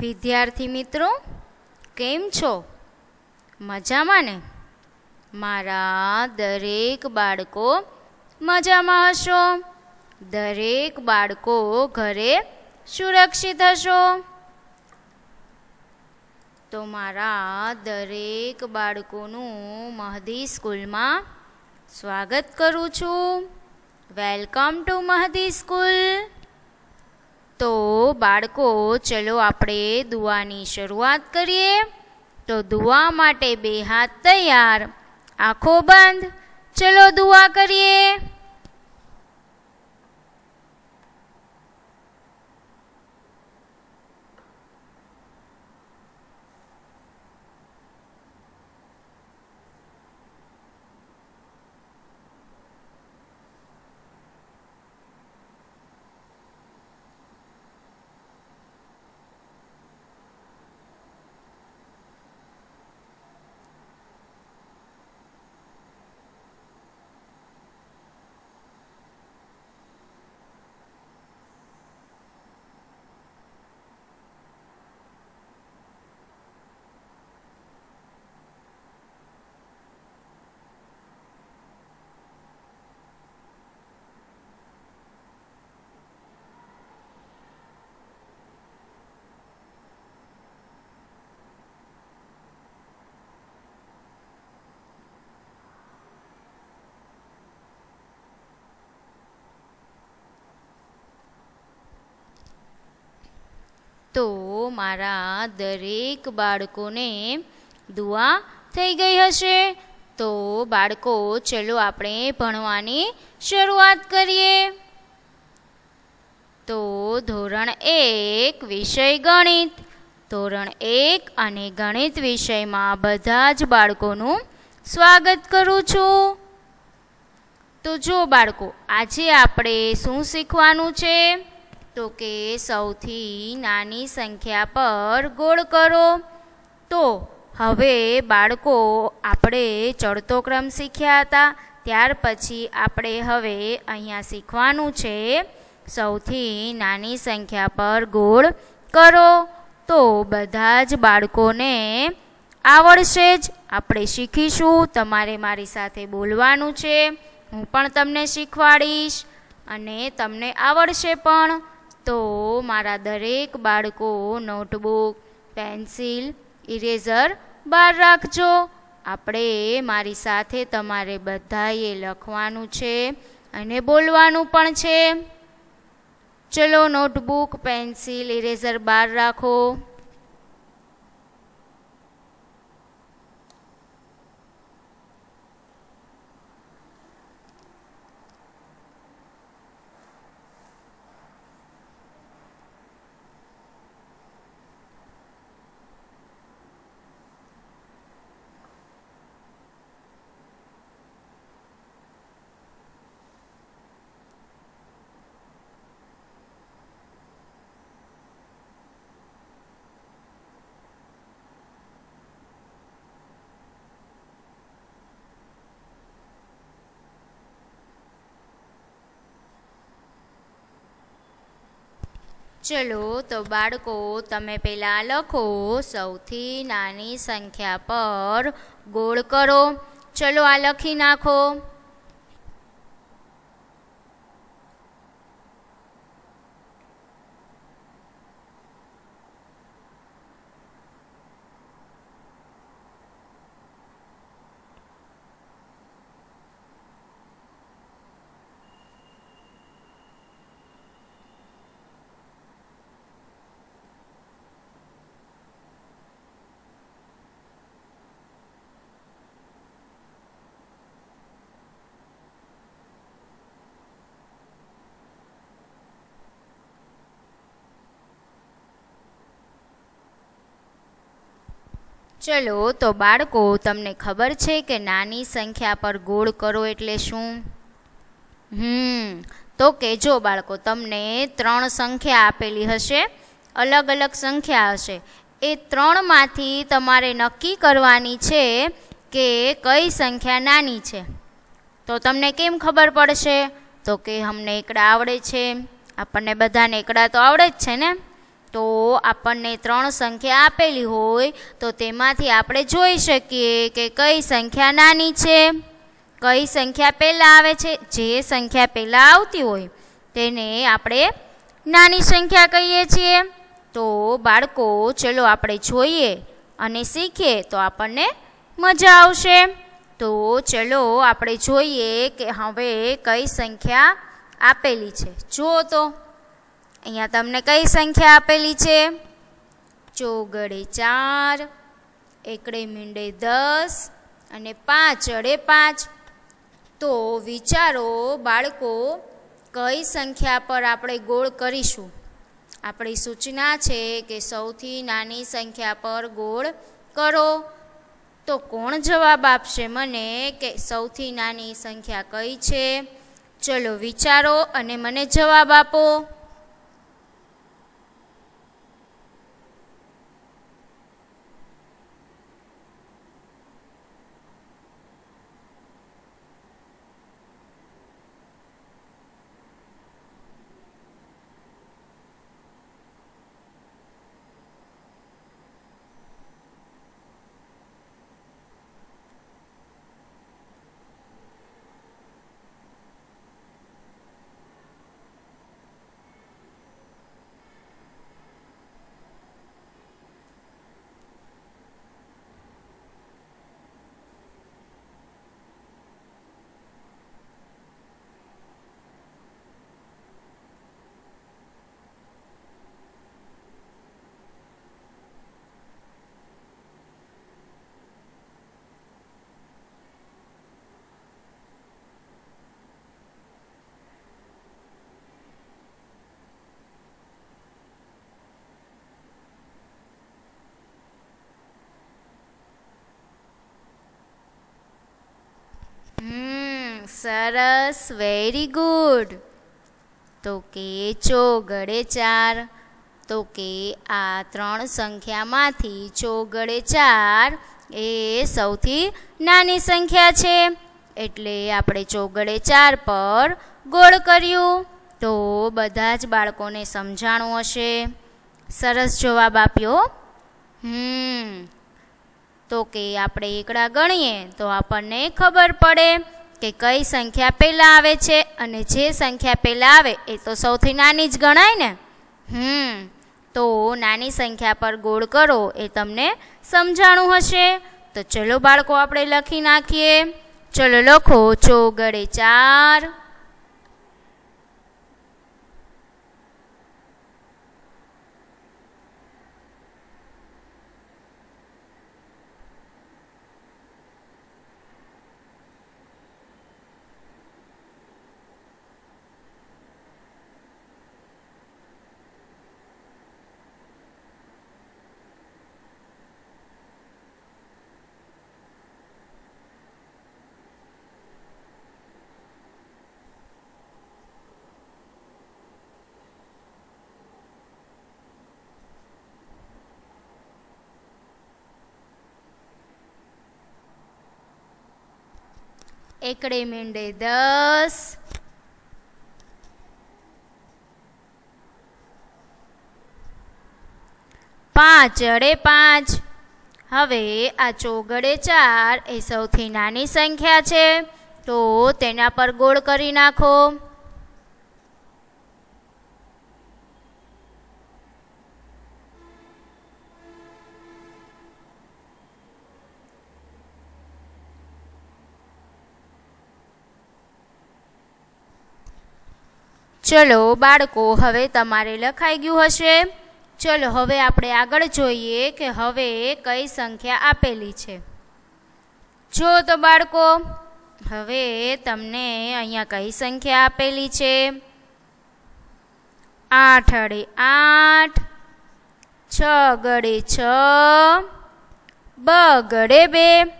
વિદ્યાર્થી મિત્રો, કેમ છો? મજામાં ને? મારા દરેક બાળકો મજામાં હશો? દરેક બાળકો ઘરે સુરક્ષિત હશો? તો મારા દરેક બાળકોનું મહદી સ્કૂલમાં સ્વાગત કરું છું. Welcome to Mahdi school. તો બાળકો, ચલો આપણે દુઆની શરૂઆત કરીએ. તો દુઆ માટે બે હાથ તૈયાર, આંખો બંધ. ચલો દુઆ કરીએ. તો મારા દરેક બાળકોને દુઆ થઈ ગઈ હશે. તો બાળકો, ચલો આપણે ભણવાની શરૂઆત કરીએ. તો ધોરણ 1 વિષય ગણિત. ધોરણ 1 અને ગણિત વિષયમાં બધા જ બાળકોનું સ્વાગત કરું છું. તો જો બાળકો, આજે આપણે શું શીખવાનું છે? તો કે સૌથી નાની સંખ્યા પર ગોળ કરો. તો હવે બાળકો, આપણે ચડતો ક્રમ શીખ્યા હતા, ત્યાર પછી આપણે હવે અહીંયા શીખવાનું છે સૌથી નાની સંખ્યા પર ગોળ કરો. તો બધા જ બાળકોને આવડશે જ. આપણે શીખીશું. તમારે મારી સાથે બોલવાનું છે. હું પણ તમને શીખવાડીશ અને તમને આવડશે પણ. તો મારા દરેક બાળકો નોટબુક, પેન્સિલ, ઇરેઝર બહાર રાખજો. આપણે મારી સાથે તમારે બધાએ લખવાનું છે અને બોલવાનું પણ છે. ચલો નોટબુક, પેન્સિલ, ઇરેઝર બહાર રાખો. ચલો તો બાળકો, તમે પહેલાં લખો સૌથી નાની સંખ્યા પર ગોળ કરો. ચલો આ લખી નાખો. ચલો તો બાળકો, તમને ખબર છે કે નાની સંખ્યા પર ગોળ કરો એટલે શું? તો કહેજો બાળકો, તમને 3 સંખ્યા આપેલી હશે, અલગ અલગ સંખ્યા હશે. એ 3માંથી તમારે નક્કી કરવાની છે કે કઈ સંખ્યા નાની છે. તો તમને કેમ ખબર પડશે? તો કે અમને એકડા આવડે છે, આપણને બધાને એકડા તો આવડે જ છે ને. તો આપણને 3 સંખ્યા આપેલી હોય તો તેમાંથી આપણે જોઈ શકીએ કે કઈ સંખ્યા નાની છે, કઈ સંખ્યા પહેલાં આવે છે. જે સંખ્યા પહેલાં આવતી હોય તેને આપણે નાની સંખ્યા કહીએ છીએ. તો બાળકો ચલો આપણે જોઈએ અને શીખીએ તો આપણને મજા આવશે. તો ચલો આપણે જોઈએ કે હવે કઈ સંખ્યા આપેલી છે. જુઓ તો અહીંયા તમને કઈ સંખ્યા આપેલી છે? ચોગડે 4, એકડે મીંડે 10 અને 5 અડે 5. તો વિચારો બાળકો કઈ સંખ્યા પર આપણે ગોળ કરીશું? આપણી સૂચના છે કે સૌથી નાની સંખ્યા પર ગોળ કરો. તો કોણ જવાબ આપશે મને કે સૌથી નાની સંખ્યા કઈ છે? ચલો વિચારો અને મને જવાબ આપો. સરસ, વેરી ગુડ. તો કે ચોગડે 4. તો કે આ 3 સંખ્યામાંથી ચોગડે 4 એ સૌથી નાની સંખ્યા છે. એટલે આપણે ચોગડે 4 પર ગોળ કર્યું. તો બધા જ બાળકોને સમજાણું હશે. સરસ જવાબ આપ્યો. તો કે આપણે એકડા ગણીએ તો આપણને ખબર પડે કે કઈ સંખ્યા પહેલાં આવે છે, અને જે સંખ્યા પહેલાં આવે એ તો સૌથી નાની જ ગણાય ને. તો નાની સંખ્યા પર ગોળ કરો એ તમને સમજાણું હશે. તો ચલો બાળકો આપણે લખી નાખીએ. ચલો લખો ચોગડે 4. એકડે મીંડે 10, 5 અડે 5. હવે આ ચોગડે 4 એ સૌથી નાની સંખ્યા છે, તો તેના પર ગોળ કરી નાખો. ચલો બાળકો, હવે તમારે લખાઈ ગયું હશે. ચલો હવે આપણે આગળ જોઈએ કે હવે કઈ સંખ્યા આપેલી છે. જો તો બાળકો, હવે તમને અહીંયા કઈ સંખ્યા આપેલી છે? 8 અડે 8, 6 ગડે 6, 2 ગડે 2.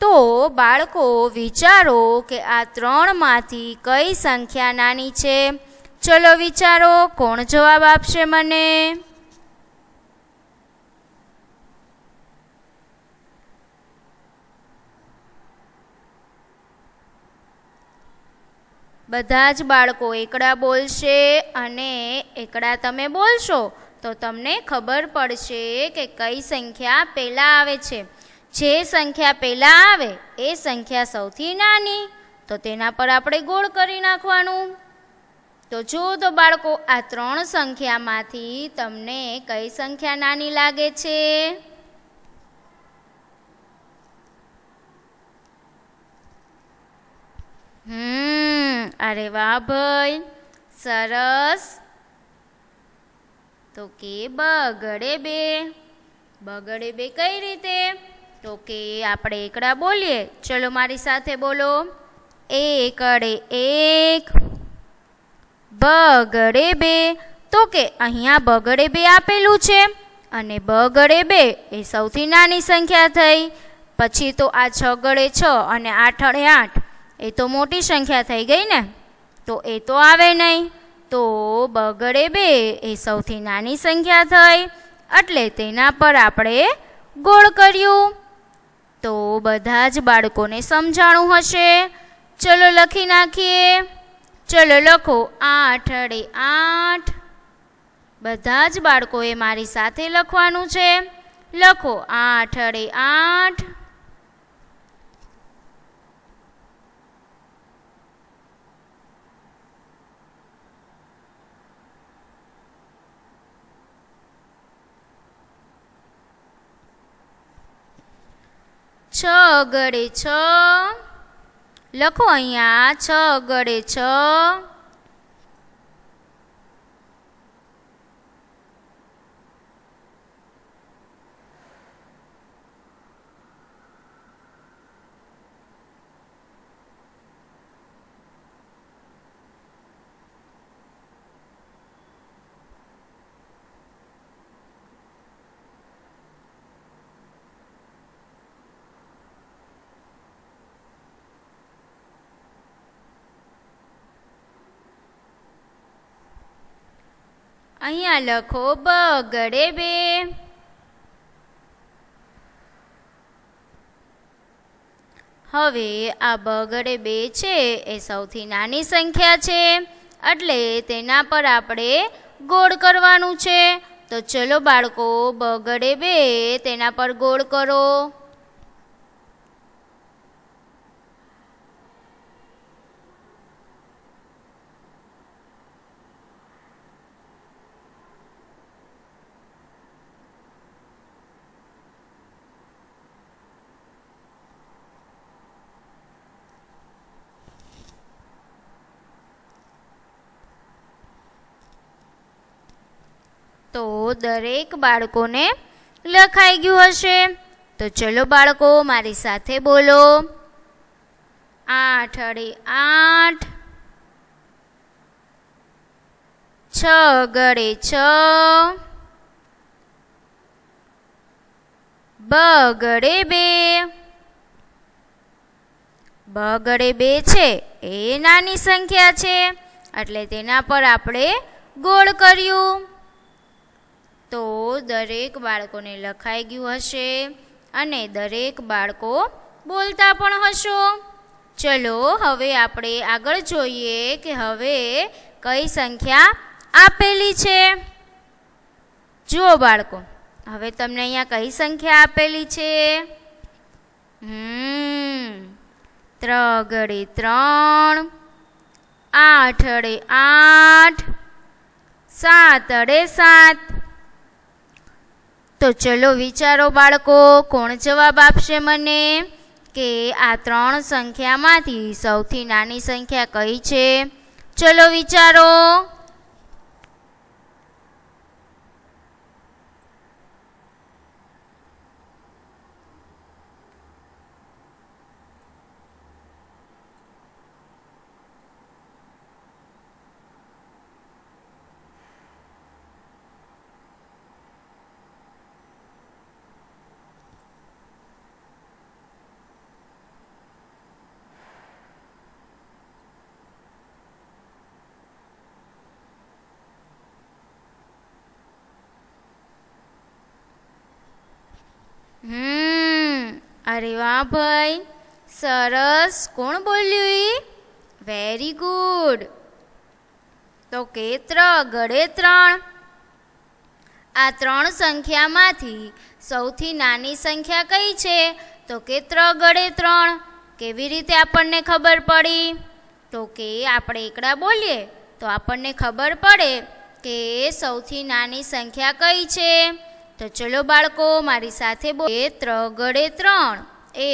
તો બાળકો વિચારો કે આ 3માંથી કઈ સંખ્યા નાની છે? ચલો વિચારો, કોણ જવાબ આપશે મને? બધા જ બાળકો એકડા બોલશે, અને એકડા તમે બોલશો તો તો તમને ખબર પડશે કે કઈ સંખ્યા પહેલાં આવે છે. જે સંખ્યા પહેલાં આવે એ સંખ્યા સૌથી નાની, તો તેના પર આપણે ગોળ કરી નાખવાનું. તો જો તો બાળકો, આ 3 સંખ્યામાંથી તમને કઈ સંખ્યા નાની લાગે છે? અરે વાહ ભાઈ, સરસ. તો કે બગડે બે. બગડે બે કઈ રીતે? તો કે આપણે એકડા બોલીએ. ચલો મારી સાથે બોલો. એકડે એક, બગડે બે. તો કે અહીંયા બગડે બે આપેલું છે અને બગડે બે એ સૌથી નાની સંખ્યા થઈ. પછી તો આ 6 ગડે 6 અને 8 અડે 8 એ તો મોટી સંખ્યા થઈ ગઈ ને, તો એ તો આવે નહીં. તો બગડે બે એ સૌથી નાની સંખ્યા થઈ, એટલે તેના પર આપણે ગોળ કર્યું. તો બધા જ બાળકોને સમજાણું હશે. ચલો લખી નાખીએ. ચલો લખો 8 અડે 8. બધા જ બાળકોએ મારી સાથે લખવાનું છે. લખો 8 અડે 8. છ ગડે 6. લખો અહીંયા 6 ગડે 6. અહીંયા લખો બગડે બે. હવે આ બગડે બે છે એ સૌથી નાની સંખ્યા છે, એટલે તેના પર આપણે ગોળ કરવાનું છે. તો ચલો બાળકો, બગડે બે તેના પર ગોળ કરો. તો દરેક બાળકોને લખાઈ ગયું હશે. તો ચલો બાળકો, મારી સાથે બોલો. 8 અડે 8. 6 ગડે 6. બગડે બે. બગડે બે છે એ નાની સંખ્યા છે, એટલે તેના પર આપણે ગોળ કર્યું. તો દરેક બાળકોને લખાઈ ગયું હશે અને દરેક બાળકો બોલતા પણ હશો. ચલો હવે આપણે આગળ જોઈએ કે હવે કઈ સંખ્યા આપેલી છે. જુઓ બાળકો, હવે તમને અહીંયા કઈ સંખ્યા આપેલી છે? 3 ગડે 3. 8 અડે 8. 7 અડે 7. તો ચલો વિચારો બાળકો, કોણ જવાબ આપશે મને કે આ 3 સંખ્યામાંથી સૌથી નાની સંખ્યા કઈ છે? ચલો વિચારો. અરે વાહ ભાઈ, સરસ. કોણ બોલ્યું? Very good. તો કે 3 ગડે 3. આ ત્રણ સંખ્યામાંથી સૌથી નાની સંખ્યા કઈ છે? તો કે 3 ગડે 3. કેવી રીતે આપણને ખબર પડી? તો કે આપણે એકડા બોલીએ તો આપણને ખબર પડે કે સૌથી નાની સંખ્યા કઈ છે. તો ચલો બાળકો મારી સાથે બોલીએ, 3 ગડે 3 એ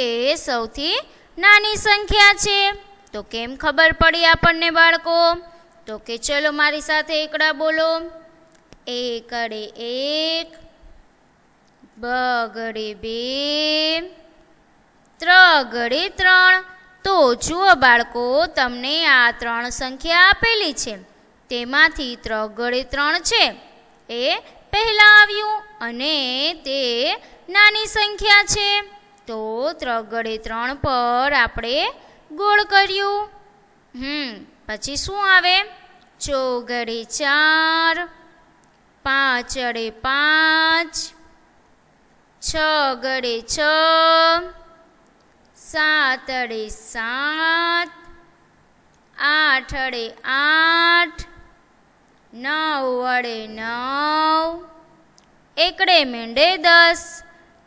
સૌથી નાની સંખ્યા છે. તો કેમ ખબર પડી આપણને બાળકો? તો કે ચલો મારી સાથે એકડા બોલો. 1 ગડે 1, 2 ગડે 2, 3 ગડે 3. તો જુઓ બાળકો, તમને આ ત્રણ સંખ્યા આપેલી છે, તેમાંથી 3 ગડે 3 છે એ પહેલાં આવ્યું અને તે નાની સંખ્યા છે. તો 3 ગડે 3 પર આપણે ગોળ કર્યું. પછી શું આવે? 4 ગડે 4, 5 ગડે 5, 6 ગડે 6, 7 ગડે 7, 8 ગડે 8, 9 વડે 9, એકડે મીંડે 10.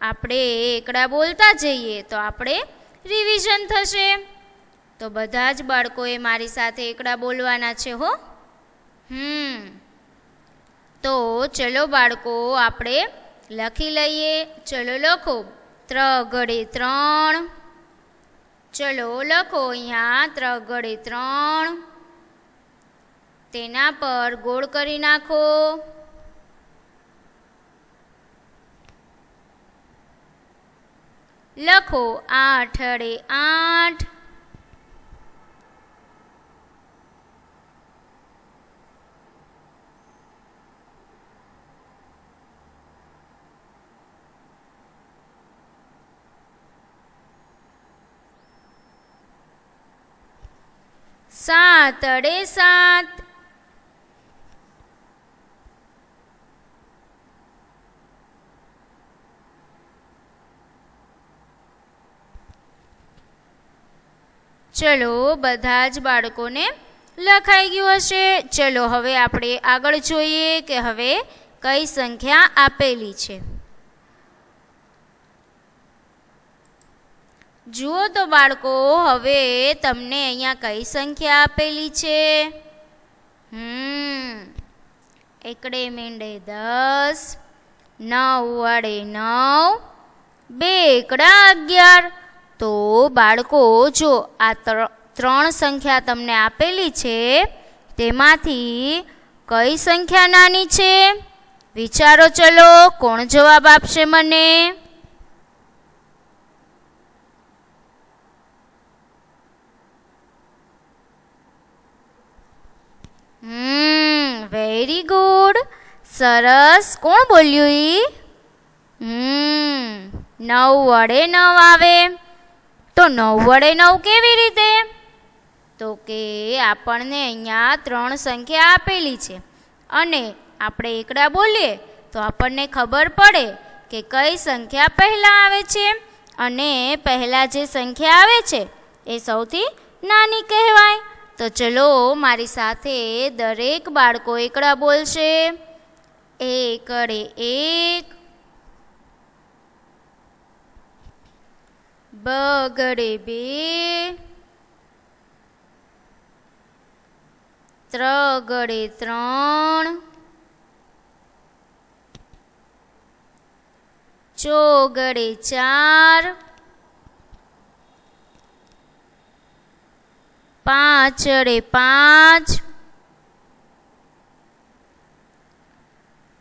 આપણે એકડા બોલતા જઈએ તો આપણે રિવિઝન થશે. તો બધા જ બાળકોએ મારી સાથે એકડા બોલવાના છે હો. તો ચલો બાળકો આપણે લખી લઈએ. ચલો લખો 3 ગડે 3. ચલો લખો અહીંયા 3 ગડે 3. તેના પર ગોળ કરી નાખો. લખો 8 ગડે 8. સાત ગડે 7. ચલો બધા જ બાળકોને લખાઈ ગયું હશે. ચલો હવે આપણે આગળ જોઈએ કે હવે કઈ સંખ્યા આપેલી છે. જુઓ તો બાળકો, હવે તમને અહીંયા કઈ સંખ્યા આપેલી છે? એકડે મીંડે 10, 9 વડે 9, 2 એકડા 11. તો બાળકો જો આ ત્રણ સંખ્યા તમને આપેલી છે, તેમાંથી કઈ સંખ્યા નાની છે? વિચારો. ચલો કોણ જવાબ આપશે મને? વેરી ગુડ, સરસ. કોણ બોલ્યું ઈ? 9 વડે 9 આવે. તો 9 વડે 9 કેવી રીતે? તો કે આપણને અહીંયા ત્રણ સંખ્યા આપેલી છે અને આપણે એકડા બોલીએ તો આપણને ખબર પડે કે કઈ સંખ્યા પહેલાં આવે છે, અને પહેલાં જે સંખ્યા આવે છે એ સૌથી નાની કહેવાય. તો ચલો મારી સાથે દરેક બાળકો એકડા બોલશે. 1 ગડે 1, 2 ગડે 2, 3 ગડે 3, 4 ગડે 4, 5 ગડે 5,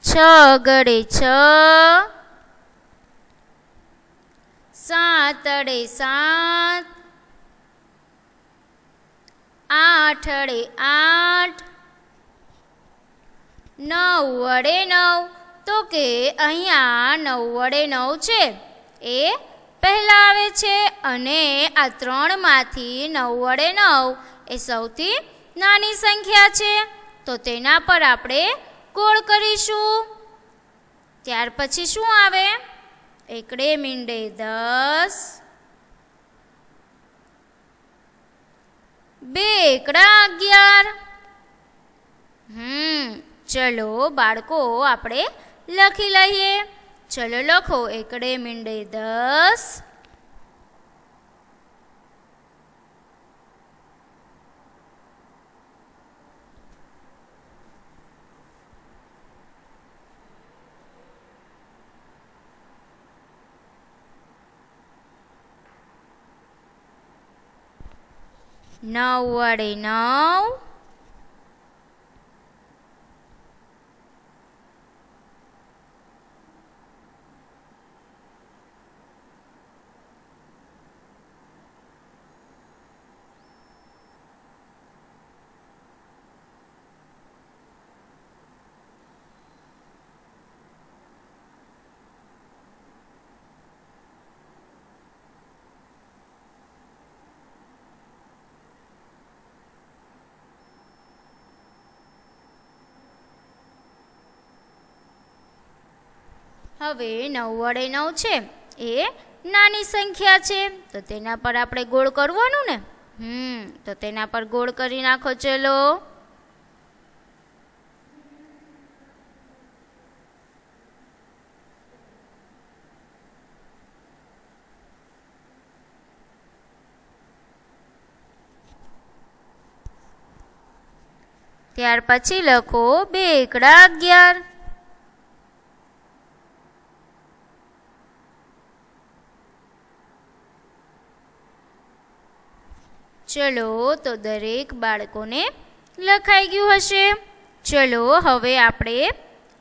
6 ગડે 6, 7 ગડે 7, 8 ગડે 8, 9 વડે 9. તો કે અહીંયા 9 વડે 9 છે એ પહેલાં આવે છે, અને આ ત્રણમાંથી 9 વડે 9 એ સૌથી નાની સંખ્યા છે. તો તેના પર આપણે ગોળ કરીશું. ત્યાર પછી શું આવે? એકડે મીંડે 10, 2 એકડા 11. ચલો બાળકો આપણે લખી લઈએ. ચલો લખો. એકડે મીંડે 10. નવ વડે 9. હવે 9 વડે 9 છે એ નાની સંખ્યા છે, તો તેના પર આપણે ગોળ કરવાનું ને. તો તેના પર ગોળ કરી નાખો. ચલો. ત્યાર પછી લખો 2 એકડા 11. ચલો, તો દરેક બાળકોને લખાઈ ગયું હશે. ચલો હવે આપણે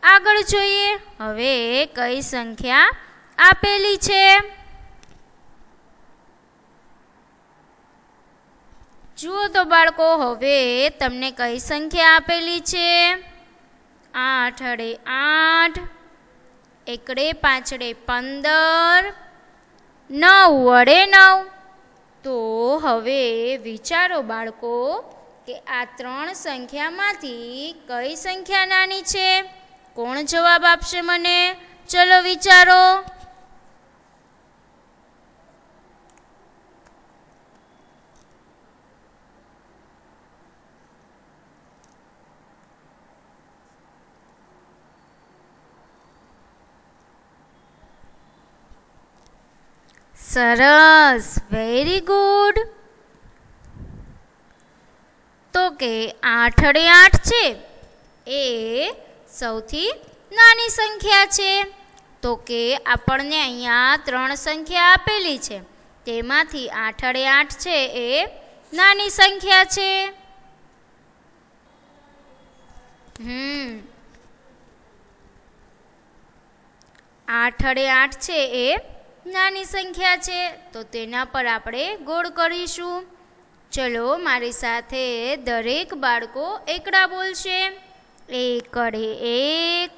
આગળ જોઈએ. હવે કઈ સંખ્યા આપેલી છે? જુઓ તો બાળકો, હવે તમને કઈ સંખ્યા આપેલી છે? 8 વડે 8, એકડે પાંચડે 15, 9 વડે 9. તો હવે વિચારો બાળકો કે આ 3 સંખ્યામાંથી કઈ સંખ્યા નાની છે? કોણ જવાબ આપશે મને? ચલો વિચારો. સરસ, વેરી ગુડ. તો કે 8 વડે 8 છે એ સૌથી નાની સંખ્યા છે. તો કે આપણને અહીંયા 3 સંખ્યા આપેલી છે, તેમાંથી 8 વડે 8 છે એ નાની સંખ્યા છે. 8 વડે 8 છે એ નાની સંખ્યા છે, તો તેના પર આપણે ગોળ કરીશું. ચલો મારી સાથે દરેક બાળકો એકડા બોલશે. એકડે 1,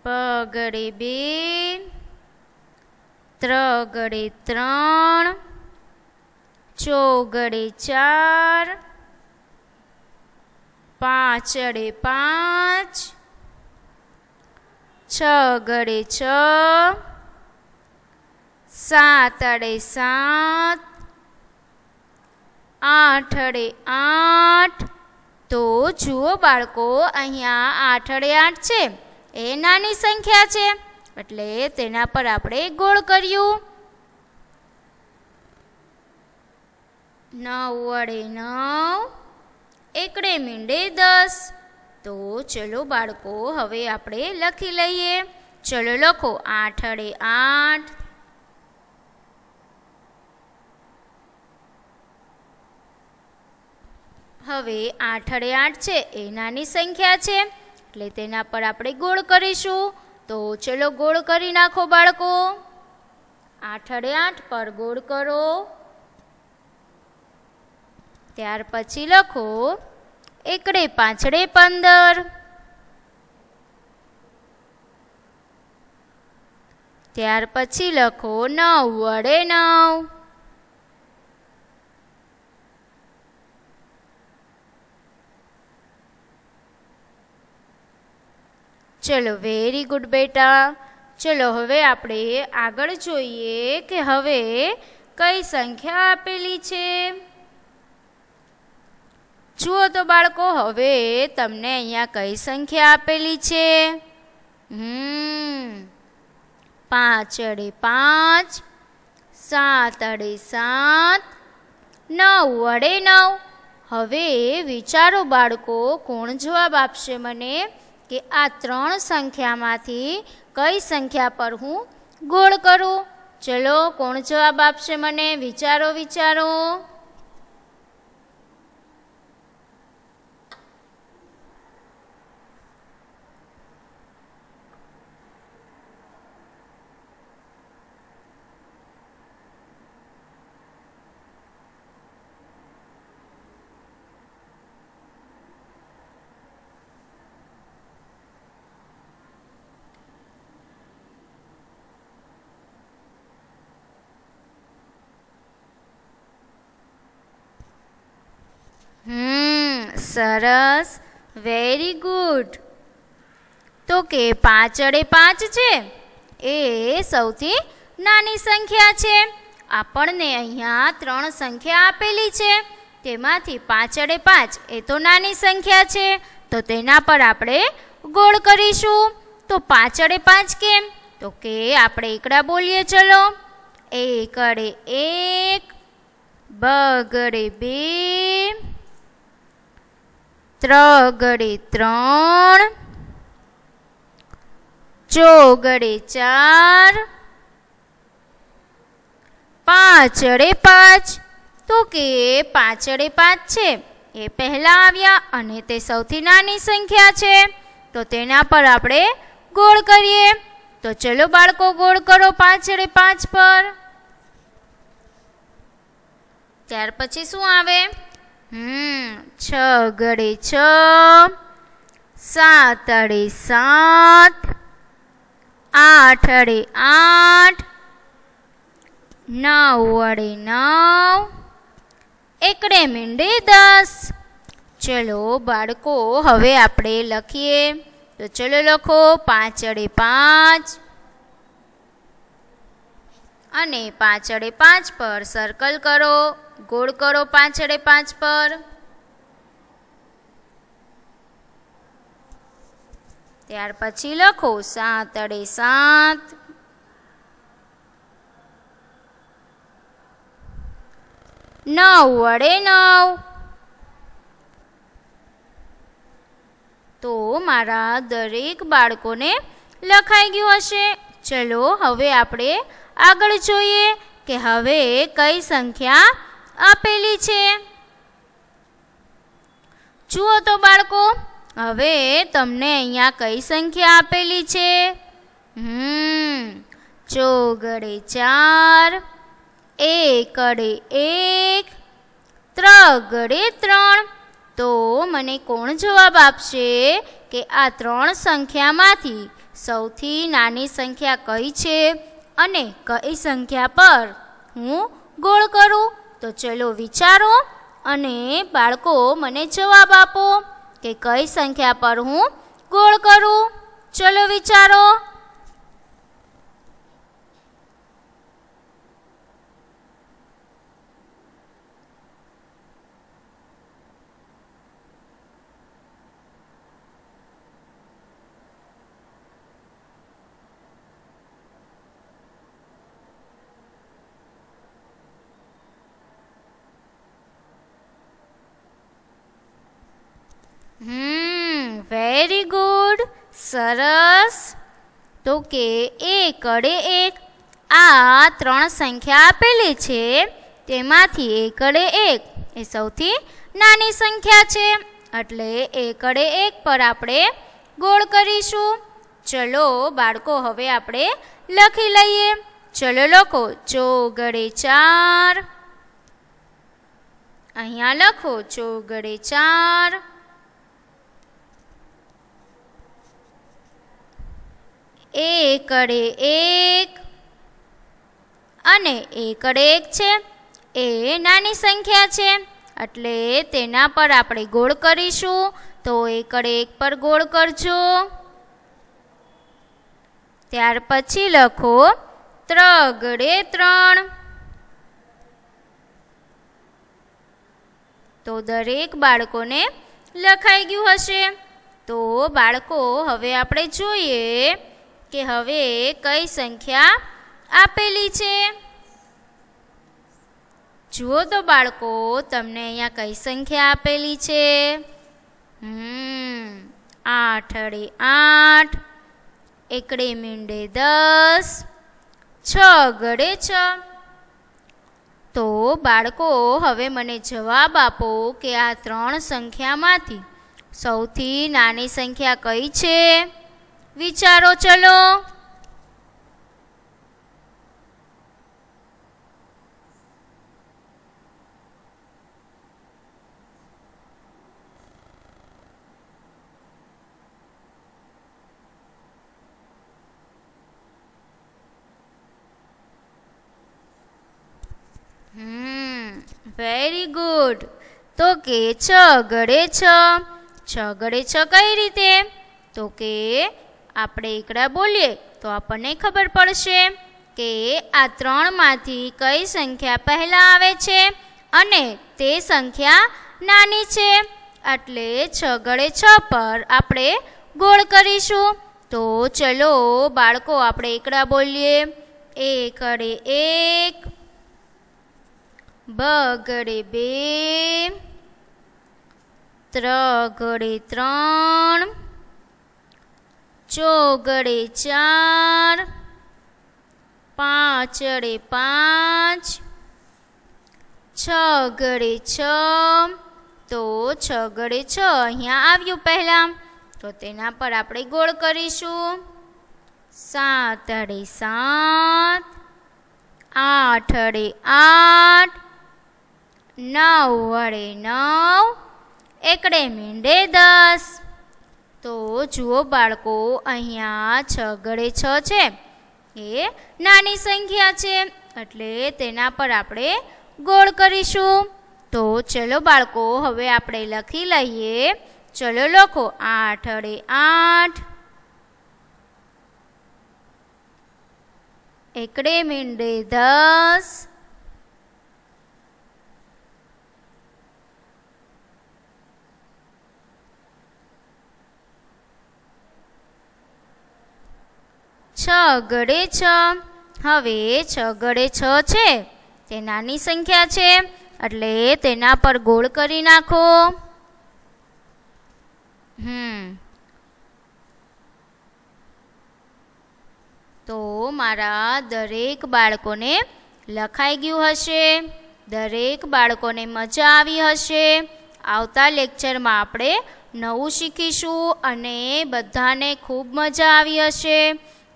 બગડે 2, ત્રગડે 3, ચોગડે 4, પાંચડે 5, છગડે 6, સાતડે 7, આઠડે 8. તો જુઓ બાળકો, અહીંયા 8 વડે 8 છે એ નાની સંખ્યા છે, એટલે તેના પર આપણે ગોળ કર્યું. 9 વડે 9, એકડે મીંડે 10. તો ચલો બાળકો, હવે આપણે લખી લઈએ. ચલો લખો. 8 વડે 8, હવે 8 વડે 8 છે એ નાની સંખ્યા છે, એટલે તેના પર આપણે ગોળ કરીશું. તો ચલો ગોળ કરી નાખો બાળકો. 8 વડે 8 પર ગોળ કરો. ત્યાર પછી લખો એકડે પાંચડે 15. ત્યાર પછી લખો 9 વડે 9. ચલો, વેરી ગુડ બેટા. ચલો હવે આપણે આગળ જોઈએ કે હવે કઈ સંખ્યા આપેલી છે. જુઓ તો બાળકો, હવે તમને અહીંયા કઈ સંખ્યા આપેલી છે? પાંચ અડે પાંચ, સાત અડે સાત, નવ અડે નવ. હવે વિચારો બાળકો, કોણ જવાબ આપશે મને કે આ ત્રણ સંખ્યામાંથી કઈ સંખ્યા પર હું ગોળ કરું? ચલો, કોણ જવાબ આપશે મને? વિચારો વિચારો. સરસ, વેરી ગુડ. તો કે પાંચ અડે પાંચ છે એ સૌથી નાની સંખ્યા છે. આપણને અહીંયા ત્રણ સંખ્યા આપેલી છે, તેમાંથી પાંચ અડે પાંચ એ તો નાની સંખ્યા છે, તો તેના પર આપણે ગોળ કરીશું. તો પાંચ અડે પાંચ કેમ? તો કે આપણે એકડા બોલીએ. ચલો, એક અડે એક, બગડે બે, ત્રગડે ત્રણ, ચોગડે ચાર, પાંચ અડે પાંચ. તો કે પાંચ અડે પાંચ છે એ પહેલા આવ્યા અને તે સૌથી નાની સંખ્યા છે, તો તેના પર આપણે ગોળ કરીએ. તો ચલો બાળકો, ગોળ કરો પાંચ અડે પાંચ પર. ત્યાર પછી શું આવે? છ ગડે છ, સાત અડે સાત, આઠ અડે આઠ, નવ અડે નવ, એકડે મીંડે 10. ચલો બાળકો, હવે આપણે લખીએ. તો ચલો લખો, પાંચ અડે પાંચ અને પાંચ અડે પાંચ પર સર્કલ કરો, ગોળ કરો પાંચ અડે પાંચ પર. ત્યાર પછી લખો સાત અડે સાત, નવ અડે નવ. તો મારા દરેક બાળકોને લખાઈ ગયું હશે. ચલો હવે આપણે આગળ જોઈએ કે હવે કઈ સંખ્યા આપેલી છે. જુઓ તો બાળકો, હવે તમને અહીંયા કઈ સંખ્યા આપેલી છે? ચોગડે ચાર, એક અડે એક, ત્રગડે ત્રણ. તો મને કોણ જવાબ આપશે કે આ ત્રણ સંખ્યામાંથી સૌથી નાની સંખ્યા કઈ છે અને કઈ સંખ્યા પર હું ગોળ કરું? તો ચલો વિચારો અને બાળકો મને જવાબ આપો કે કઈ સંખ્યા પર હું ગોળ કરું. ચલો વિચારો. વેરી ગુડ, સરસ. તો કે એક અડે એક, આ ત્રણ સંખ્યા આપેલી છે તેમાંથી એક અડે એક એ સૌથી નાની સંખ્યા છે, એટલે એક અડે એક પર આપણે ગોળ કરીશું. ચલો બાળકો, હવે આપણે લખી લઈએ. ચલો લખો, ચોગડે ચાર. અહીંયા લખો ચોગડે ચાર, એક અડે એક અને એક અડે એક છે એ નાની સંખ્યા છે, એટલે તેના પર આપણે ગોળ કરીશું. તો એક અડે એક પર ગોળ કરજો. ત્યાર પછી લખો ત્રગડે ત્રણ. તો દરેક બાળકોને લખાઈ ગયું હશે. તો તો બાળકો હવે આપણે જોઈએ કે હવે કઈ સંખ્યા આપેલી છે. જુઓ તો બાળકો, તમને અહીંયા કઈ સંખ્યા આપેલી છે? 8 અડે 8, એકડે મીંડે 10, 6 ગડે 6. તો બાળકો હવે મને જવાબ આપો કે આ 3 સંખ્યામાંથી સૌથી નાની સંખ્યા કઈ છે? વિચારો ચલો. Very good. તો કે 6 ગડે 6. 6 ગડે 6 કઈ રીતે? તો કે આપણે એકડા બોલીએ તો આપણને ખબર પડશે કે આ 3માંથી કઈ સંખ્યા પહેલાં આવે છે અને તે સંખ્યા નાની છે. એટલે 6 ગડે 6 પર આપણે ગોળ કરીશું. તો ચલો બાળકો, આપણે એકડા બોલીએ. 1 અડે 1, 2 ગડે 2, 3 ગડે 3, 4 ગડે 4, 5 અડે 5, 6 ગડે 6. તો 6 ગડે 6 અહીંયા આવ્યું પહેલાં, તો તેના પર આપણે ગોળ કરીશું. 7 અડે 7, 8 અડે 8, 9 અડે 9, એકડે મીંડે 10. તો જુઓ બાળકો, અહીંયા 6 ગડે 6 છે એ નાની સંખ્યા છે, એટલે તેના પર આપણે ગોળ કરીશું. તો ચલો બાળકો, હવે આપણે લખી લઈએ. ચલો લખો. 8 અડે 8, એકડે મીંડે 10, 6 ગડે 6. હવે 6 ગડે 6 છે તે નાની સંખ્યા છે, એટલે તેના પર ગોળ કરી નાખો. તો મારા દરેક બાળકોને લખાઈ ગયું હશે. દરેક બાળકોને મજા આવી હશે. આવતા લેક્ચરમાં આપણે નવું શીખીશું અને બધાને ખૂબ મજા આવી હશે.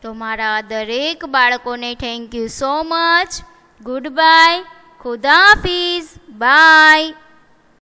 તો મારા દરેક બાળકોને thank you so much. Good bye. ખુદા હાફિઝ. બાય.